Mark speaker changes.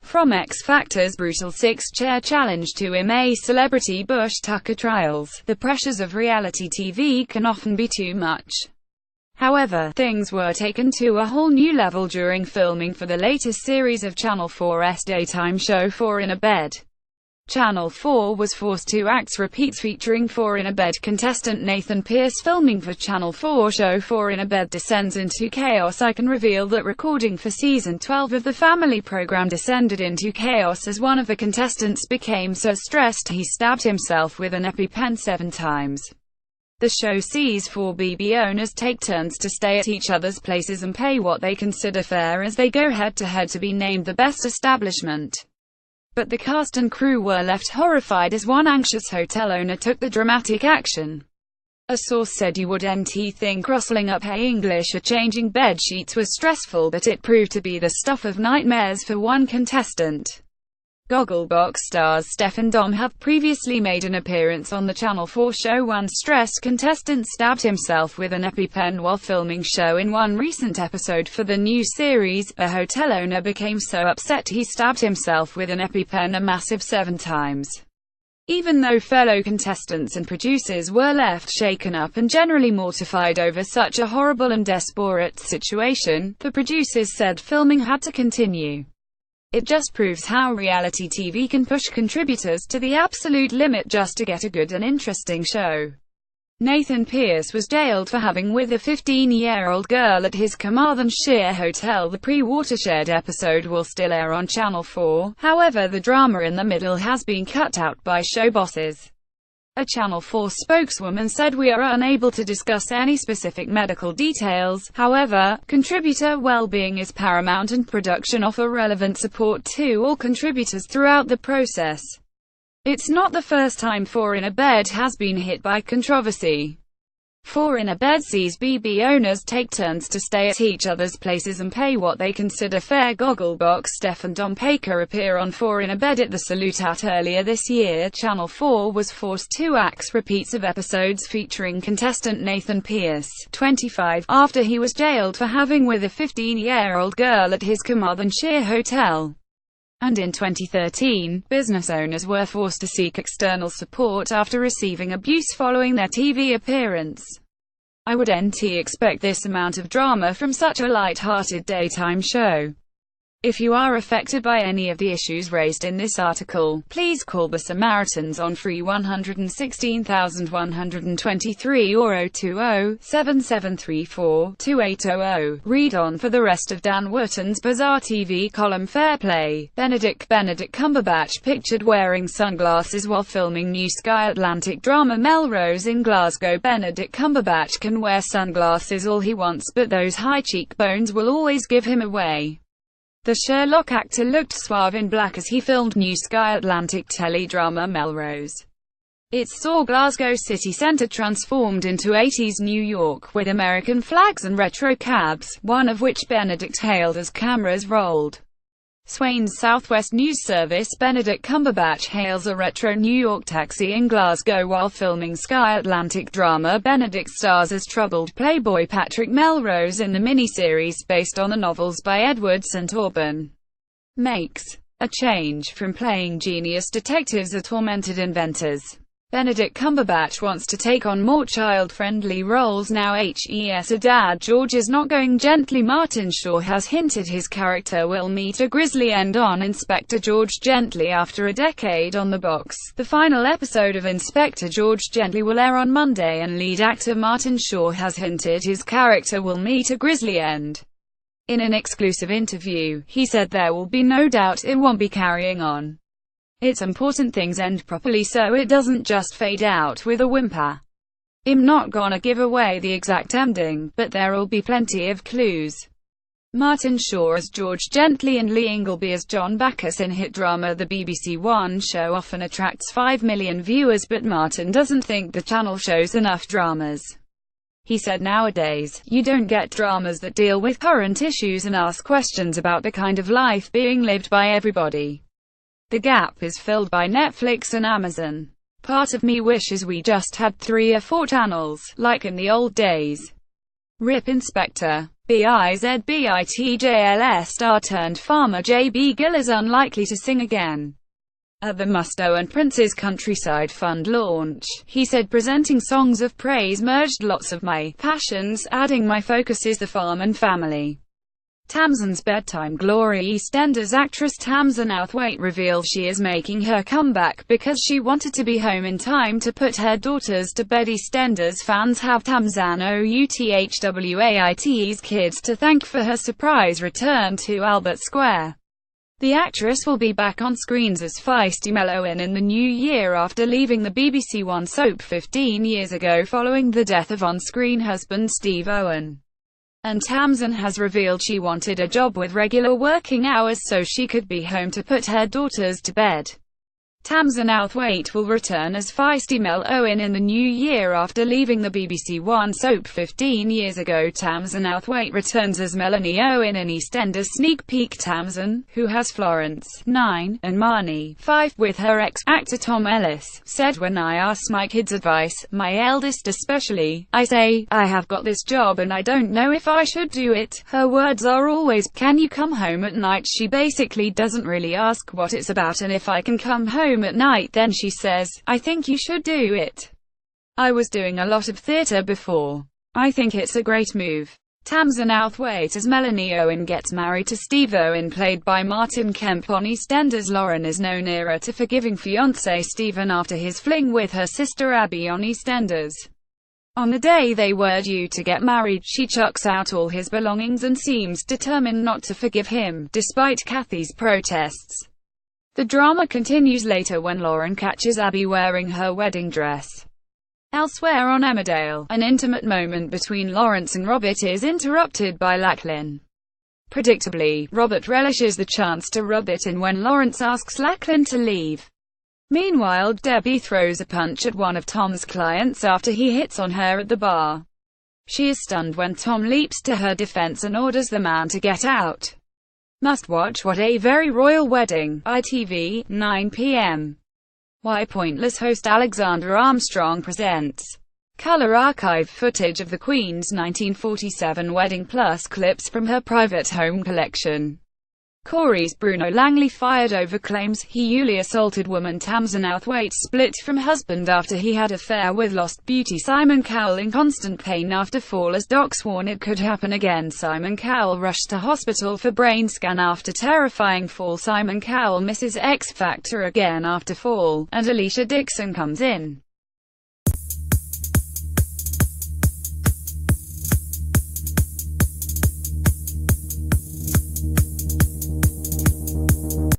Speaker 1: From X Factor's brutal six-chair challenge to MA celebrity Bush Tucker trials, the pressures of reality TV can often be too much. However, things were taken to a whole new level during filming for the latest series of Channel 4's daytime show Four in a Bed. Channel 4 was forced to act repeats featuring Four in a Bed contestant Nathan Pierce. Filming for Channel 4 show Four in a Bed descends into chaos. I can reveal that recording for season 12 of the family program descended into chaos as one of the contestants became so stressed he stabbed himself with an epipen 7 times. The show sees 4 BB owners take turns to stay at each other's places and pay what they consider fair as they go head-to-head to be named the best establishment. But the cast and crew were left horrified as one anxious hotel owner took the dramatic action. A source said you wouldn't think rustling up English or changing bed sheets was stressful, but it proved to be the stuff of nightmares for one contestant. Gogglebox stars Steph and Dom have previously made an appearance on the Channel 4 show. One stressed contestant stabbed himself with an epipen while filming show. In one recent episode for the new series, a hotel owner became so upset he stabbed himself with an epipen a massive 7 times. Even though fellow contestants and producers were left shaken up and generally mortified over such a horrible and desperate situation, the producers said filming had to continue. It just proves how reality TV can push contributors to the absolute limit just to get a good and interesting show. Nathan Pierce was jailed for having with a 15-year-old girl at his Carmarthenshire hotel. The pre-Watershed episode will still air on Channel 4, however the drama in the middle has been cut out by show bosses. A Channel 4 spokeswoman said, "We are unable to discuss any specific medical details, however, contributor well-being is paramount and production offer relevant support to all contributors throughout the process." It's not the first time Four in a Bed has been hit by controversy. Four in a Bed sees BB owners take turns to stay at each other's places and pay what they consider fair. Gogglebox Steph and Dom Paker appear on Four in a Bed at the Salute. Earlier this year, Channel 4 was forced to act repeats of episodes featuring contestant Nathan Pierce, 25, after he was jailed for having with a 15-year-old girl at his Carmarthenshire hotel. And in 2013, business owners were forced to seek external support after receiving abuse following their TV appearance. I wouldn't expect this amount of drama from such a light-hearted daytime show. If you are affected by any of the issues raised in this article, please call the Samaritans on free 116123 or 020-7734-2800. Read on for the rest of Dan Wootton's bizarre TV column. Fair play. Benedict Cumberbatch pictured wearing sunglasses while filming new Sky Atlantic drama Melrose in Glasgow. Benedict Cumberbatch can wear sunglasses all he wants, but those high cheekbones will always give him away. The Sherlock actor looked suave in black as he filmed new Sky Atlantic teledrama Melrose. It saw Glasgow city centre transformed into 80s New York, with American flags and retro cabs, one of which Benedict hailed as cameras rolled. Swain's Southwest News Service. Benedict Cumberbatch hails a retro New York taxi in Glasgow while filming Sky Atlantic drama. Benedict stars as troubled playboy Patrick Melrose in the miniseries based on the novels by Edward St. Auburn. Makes a change from playing genius detectives or tormented inventors. Benedict Cumberbatch wants to take on more child-friendly roles now. A dad George is not going gently. Martin Shaw has hinted his character will meet a grisly end on Inspector George Gently after a decade on the box. The final episode of Inspector George Gently will air on Monday, and lead actor Martin Shaw has hinted his character will meet a grisly end. In an exclusive interview, he said there will be no doubt it won't be carrying on. It's important things end properly so it doesn't just fade out with a whimper. I'm not gonna give away the exact ending, but there'll be plenty of clues. Martin Shaw as George Gently and Lee Ingleby as John Bacchus in hit drama. The BBC One show often attracts 5 million viewers, but Martin doesn't think the channel shows enough dramas. He said, "Nowadays, you don't get dramas that deal with current issues and ask questions about the kind of life being lived by everybody. The gap is filled by Netflix and Amazon. Part of me wishes we just had 3 or 4 channels, like in the old days." RIP Inspector. BIZBITJLS star-turned-farmer J.B. Gill is unlikely to sing again at the Musto and Prince's Countryside Fund launch. He said, "Presenting songs of praise merged lots of my passions, adding my focus is the farm and family." Tamsin's bedtime glory. EastEnders actress Tamsin Outhwaite reveals she is making her comeback because she wanted to be home in time to put her daughters to bed. EastEnders fans have Tamsin Outhwaite's kids to thank for her surprise return to Albert Square. The actress will be back on screens as feisty Mel Owen in the new year after leaving the BBC One soap 15 years ago following the death of on-screen husband Steve Owen. And Tamsin has revealed she wanted a job with regular working hours so she could be home to put her daughters to bed. Tamsin Outhwaite will return as feisty Mel Owen in the new year after leaving the BBC One soap 15 years ago. Tamsin Outhwaite returns as Melanie Owen in EastEnders sneak peek. Tamsin, who has Florence, 9, and Marnie, 5, with her ex-actor Tom Ellis, said, "When I ask my kids advice, my eldest especially, I say, I have got this job and I don't know if I should do it." Her words are always, "Can you come home at night?" She basically doesn't really ask what it's about, and if I can come home at night, then she says, "I think you should do it. I was doing a lot of theatre before. I think it's a great move." Tamsin Outhwaite as Melanie Owen gets married to Steve Owen, played by Martin Kemp on EastEnders. Lauren is no nearer to forgiving fiancé Stephen after his fling with her sister Abby on EastEnders. On the day they were due to get married, she chucks out all his belongings and seems determined not to forgive him, despite Kathy's protests. The drama continues later when Lauren catches Abby wearing her wedding dress. Elsewhere on Emmerdale, an intimate moment between Lawrence and Robert is interrupted by Lachlan. Predictably, Robert relishes the chance to rub it in when Lawrence asks Lachlan to leave. Meanwhile, Debbie throws a punch at one of Tom's clients after he hits on her at the bar. She is stunned when Tom leaps to her defense and orders the man to get out. Must watch What a Very Royal Wedding, ITV, 9 p.m. Why Pointless host Alexander Armstrong presents Colour archive footage of the Queen's 1947 wedding plus clips from her private home collection. Corey's Bruno Langley fired over claims he assaulted woman Tamsin Outhwaite split from husband after he had affair with Lost Beauty Simon Cowell in constant pain after fall. As docs warn it could happen again, Simon Cowell rushed to hospital for brain scan after terrifying fall. Simon Cowell misses X Factor again after fall, and Alicia Dixon comes in.